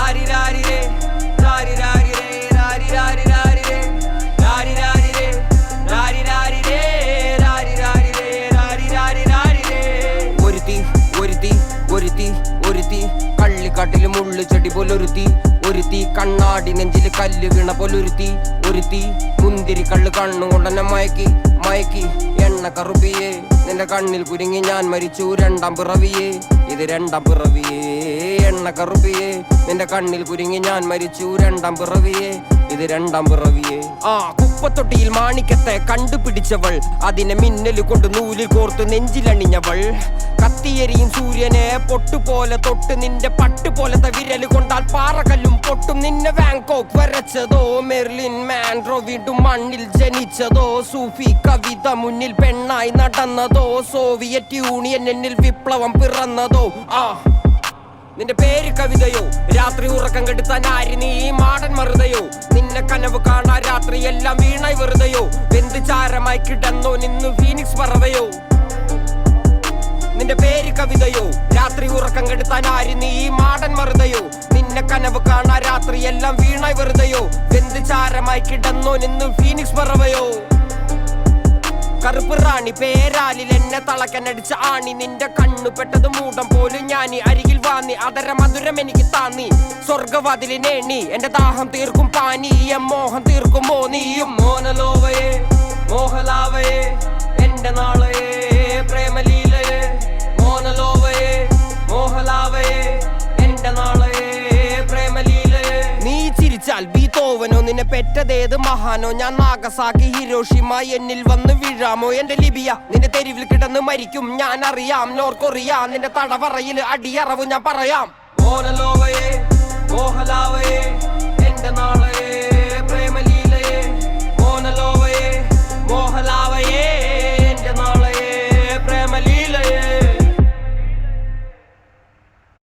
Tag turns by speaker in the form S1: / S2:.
S1: രാരി രാരി രേ രാരി രാരി രേ രാരി രാരി രാരി രേ രാരി രാരി രേ രാരി രാരി രേ രാരി രാരി രേ രാരി രാരി രാരി രേ ഒരുത്തി ഒരുത്തി ഒരുത്തി ഒരുത്തി കള്ളിക്കാട്ടില് മുള്ളു ചെടി പോലൊരുത്തി ഒരുത്തി കണ്ണാടി നെഞ്ചില് കല്ല് വീണ പോലൊരുത്തി ഒരുത്തി മുന്തിരി കള്ള് കണ്ണുകൊണ്ടെന്നെ മയക്കി മയക്കി എണ്ണ കറുപ്പിയേ നിന്റെ കണ്ണിൽ കുരുങ്ങി ഞാൻ മരിച്ചു രണ്ടാം പിറവിയേ ഇത് രണ്ടാം പിറവിയേ എണ്ണ കറുപ്പിയേ നിന്റെ കണ്ണിൽ കുരുങ്ങി ഞാൻ മരിച്ചു രണ്ടാം പിറവിയേ ഇത് രണ്ടാം പിറവിയേ കുപ്പത്തൊട്ടിയിൽ മാണിക്കത്തെ കണ്ടുപിടിച്ചവൾ അതിനെ മിന്നല് കൊണ്ട് നൂലിൽ കോർത്ത് നെഞ്ചിലണിഞ്ഞവൾ കത്തിയെരിയും സൂര്യനെ പൊട്ടുപോലെ തൊട്ട് നിന്റെ പട്ടുപോലത്തെ വിരല് കൊണ്ടാൽ പാറകല്ലും പൊട്ടും നിന്നെ വാങ്കോക്ക് വരച്ചതോ മെർലിൻ മാൻഡ്രോ വീണ്ടും മണ്ണിൽ ജനിച്ചതോ സൂഫി കവിത മുന്നിൽ പെണ്ണായി നടന്നതോ സോവിയറ്റ് യൂണിയൻ എന്നിൽ വിപ്ലവം പിറന്നതോ നിന്റെ പേര് കവിതയോ രാത്രി ഉറക്കം കെടുത്താൻ ആര് നീ മാടൻ മറുതയോ നിന്നെ കനവ് കാണാ രാത്രി എല്ലാം വീണായി വെറുതെയോ വെന്ത് ചാരമായി കിടന്നോ നിന്ന് ഫീനിക്സ് പറവയോ നിന്റെ പേര് കവിതയോ രാത്രി ഉറക്കം കെടുത്താൻ ആര് നീ മാടൻ മറുതയോ നിന്നെ കനവ് കാണാ രാത്രി എല്ലാം വീണായി വെറുതെയോ വെന്ത് ചാരമായി കിടന്നോ നിന്ന് ഫീനിക്സ് പറവയോ കറുപ്പ് റാണി പേരാലിൽ എന്നെ തളക്കനടിച്ച ആണി നിന്റെ കണ്ണു പെട്ടത് മൂടം പോലും ഞാനി അരികിൽ വാന്നി അതര മധുരം എനിക്ക് താന്നി സ്വർഗവാതിലിനേണി എന്റെ ദാഹം തീർക്കും പാനി മോഹം തീർക്കുമോ നീയും മോനലോവയെ മോഹലാവയെ എന്റെ നാളയെ പ്രേമലീലയെ മോനലോവയെ മോഹലാവയെ എന്റെ നാളയെ പ്രേമലീലയെ നീ ചിരിച്ചാൽ ബീതോവനോ നിന്നെ പെറ്റതേത് മഹാനോ ഞാൻ നാഗസാക്കി ഹിരോഷിമ എന്നിൽ വന്ന് വീഴാമോ എന്റെ ലിബിയ നിന്റെ തെരുവിൽ കിടന്ന് മരിക്കും ഞാൻ അറിയാം നോർക്കൊറിയ നിന്റെ തടവറയിൽ അടിയറവ് ഞാൻ പറയാം മോനലോവയെ മോഹലാവയെ എന്റെ നാളെ